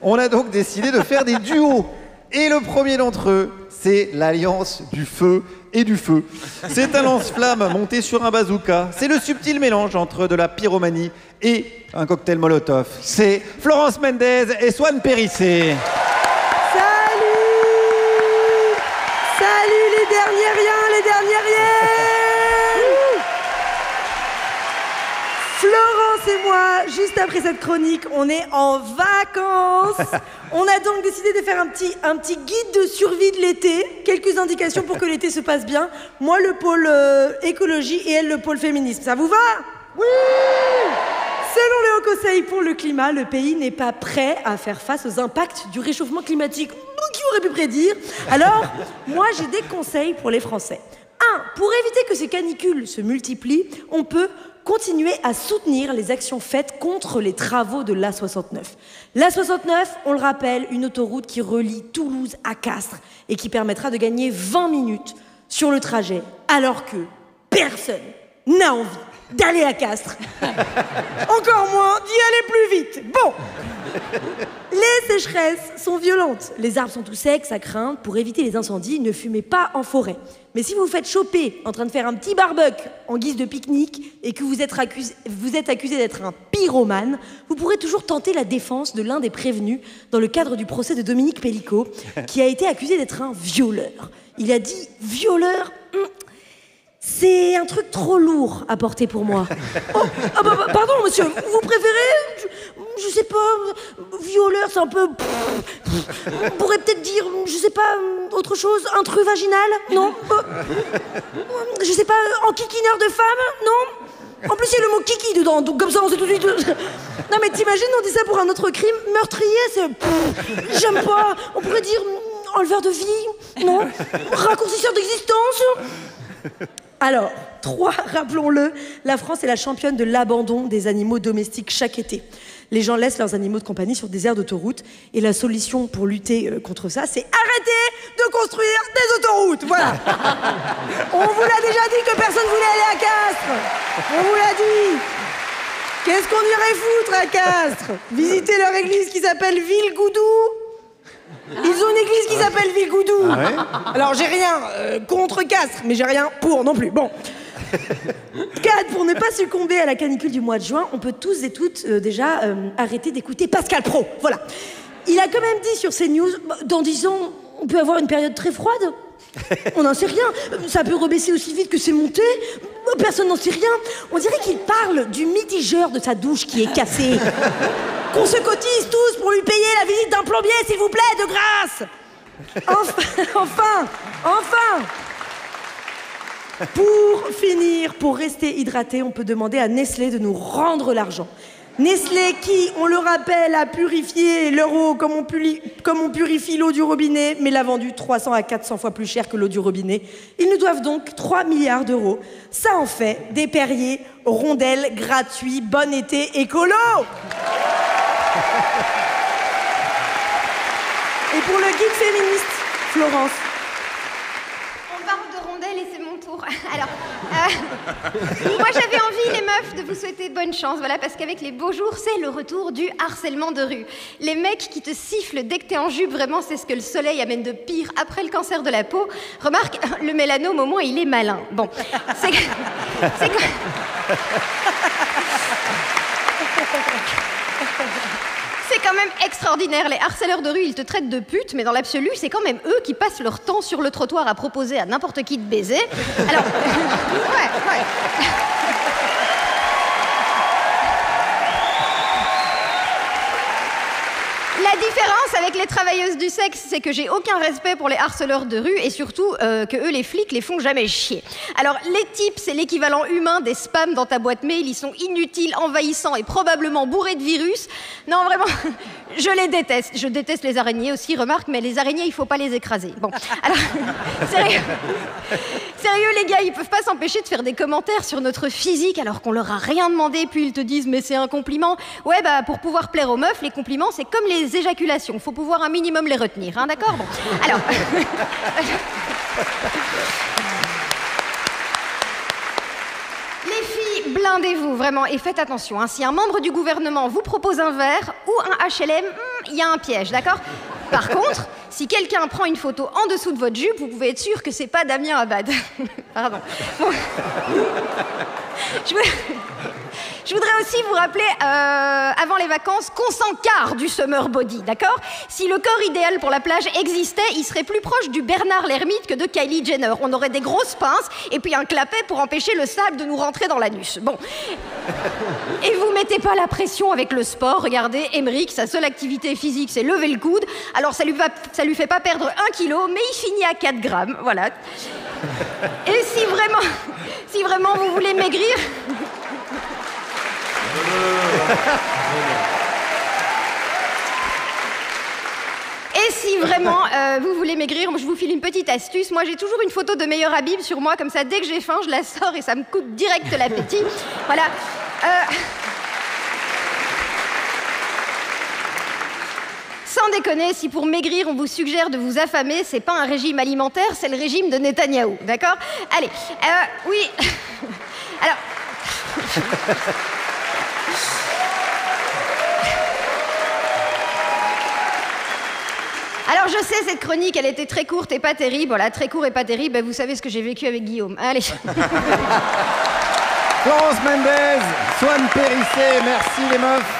On a donc décidé de faire des duos. Et le premier d'entre eux, c'est l'Alliance du Feu et du Feu. C'est un lance-flamme monté sur un bazooka. C'est le subtil mélange entre de la pyromanie et un cocktail Molotov. C'est Florence Mendez et Swan Périssé. Salut! Salut les derniers riens, les derniers riens! Florence et moi, juste après cette chronique, on est en vacances. On a donc décidé de faire un petit guide de survie de l'été. Quelques indications pour que l'été se passe bien. Moi, le pôle écologie et elle, le pôle féminisme. Ça vous va? Oui! Selon le Haut Conseil pour le climat, le pays n'est pas prêt à faire face aux impacts du réchauffement climatique. Qui aurait pu prédire? Alors, moi, j'ai des conseils pour les Français. 1. Pour éviter que ces canicules se multiplient, on peut continuer à soutenir les actions faites contre les travaux de l'A69. L'A69, on le rappelle, une autoroute qui relie Toulouse à Castres et qui permettra de gagner 20 minutes sur le trajet, alors que personne n'a envie d'aller à Castres. Encore moins d'y aller plus vite. Bon, les sécheresses sont violentes. Les arbres sont tout secs, ça craint. Pour éviter les incendies, ne fumez pas en forêt. Mais si vous vous faites choper en train de faire un petit barbecue en guise de pique-nique et que vous êtes accusé d'être un pyromane, vous pourrez toujours tenter la défense de l'un des prévenus dans le cadre du procès de Dominique Pellicot, qui a été accusé d'être un violeur. Il a dit « violeur ». C'est un truc trop lourd à porter pour moi. Oh, pardon, monsieur, vous préférez, je sais pas, violeur, c'est un peu... On pourrait peut-être dire, je sais pas, autre chose, intrus vaginal, non? Je sais pas, enquiquineur de femme, non? En plus, il y a le mot kiki dedans, donc comme ça, on sait tout de suite... Non, mais t'imagines, on dit ça pour un autre crime, meurtrier, c'est... J'aime pas, on pourrait dire enleveur de vie, non? Raccourcisseur d'existence. Alors, 3, rappelons-le, la France est la championne de l'abandon des animaux domestiques chaque été. Les gens laissent leurs animaux de compagnie sur des aires d'autoroute et la solution pour lutter contre ça, c'est arrêter de construire des autoroutes. Voilà. On vous l'a déjà dit que personne voulait aller à Castres. On vous l'a dit. Qu'est-ce qu'on irait foutre à Castres? Visiter leur église qui s'appelle Villegoudou. Ils ont une église qui s'appelle Villegoudou. Ah ouais? Alors j'ai rien contre Castres, mais j'ai rien pour non plus. Bon. 4. Pour ne pas succomber à la canicule du mois de juin, on peut tous et toutes déjà arrêter d'écouter Pascal Praud. Voilà. Il a quand même dit sur CNews, dans 10 ans, on peut avoir une période très froide. On n'en sait rien. Ça peut rebaisser aussi vite que c'est monté. Personne n'en sait rien. On dirait qu'il parle du mitigeur de sa douche qui est cassé. Qu'on se cotise tous pour lui payer la visite d'un plombier, s'il vous plaît, de grâce. Enfin. Pour finir, pour rester hydraté, on peut demander à Nestlé de nous rendre l'argent. Nestlé qui, on le rappelle, a purifié leur eau comme on purifie l'eau du robinet, mais l'a vendue 300 à 400 fois plus cher que l'eau du robinet. Ils nous doivent donc 3 milliards d'euros. Ça en fait des Perrier rondelles gratuits, bon été écolo. Et pour le guide féministe, Florence. On parle de rondelles et c'est mon tour. Alors, moi j'avais envie, les meufs, de vous souhaiter bonne chance, voilà, parce qu'avec les beaux jours, c'est le retour du harcèlement de rue. Les mecs qui te sifflent dès que t'es en jupe, vraiment, c'est ce que le soleil amène de pire après le cancer de la peau. Remarque, le mélanome, au moins, il est malin. Bon, c'est quand même extraordinaire. Les harceleurs de rue, ils te traitent de pute, mais dans l'absolu, c'est quand même eux qui passent leur temps sur le trottoir à proposer à n'importe qui de baiser. Alors, ouais. La différence avec les travailleuses du sexe, c'est que j'ai aucun respect pour les harceleurs de rue et surtout que eux, les flics, les font jamais chier. Alors, les types, c'est l'équivalent humain des spams dans ta boîte mail. Ils sont inutiles, envahissants et probablement bourrés de virus. Non, vraiment, je les déteste. Je déteste les araignées aussi, remarque, mais les araignées, il faut pas les écraser. Bon, alors, sérieux, les gars, ils peuvent pas s'empêcher de faire des commentaires sur notre physique alors qu'on leur a rien demandé, puis ils te disent, mais c'est un compliment. Ouais, bah, pour pouvoir plaire aux meufs, les compliments, c'est comme les éjaculations. Faut pouvoir un minimum les retenir, hein, d'accord? Bon, alors... Les filles, blindez-vous, vraiment, et faites attention. Hein, si un membre du gouvernement vous propose un verre ou un HLM, il y a un piège, d'accord? Par contre, si quelqu'un prend une photo en dessous de votre jupe, vous pouvez être sûr que c'est pas Damien Abad. Pardon. Bon. Je voudrais aussi vous rappeler, avant les vacances, qu'on s'encarre du summer body, d'accord? Si le corps idéal pour la plage existait, il serait plus proche du Bernard l'ermite que de Kylie Jenner. On aurait des grosses pinces et puis un clapet pour empêcher le sable de nous rentrer dans l'anus. Bon. Et vous mettez pas la pression avec le sport. Regardez, Emmerich, sa seule activité physique, c'est lever le coude. Alors ça lui fait pas perdre 1 kilo, mais il finit à 4 grammes, voilà. Et si vraiment vous voulez maigrir... Et si vraiment vous voulez maigrir, je vous file une petite astuce. Moi, j'ai toujours une photo de Meilleur Habib sur moi, comme ça, dès que j'ai faim, je la sors et ça me coûte direct l'appétit. Voilà. Sans déconner, si pour maigrir, on vous suggère de vous affamer, c'est pas un régime alimentaire, c'est le régime de Netanyahou, d'accord? Allez, oui... Alors... Alors, je sais, cette chronique, elle était très courte et pas terrible. Voilà, très court et pas terrible, ben, vous savez ce que j'ai vécu avec Guillaume. Allez. Florence Mendès, Swan Périssé, merci les meufs.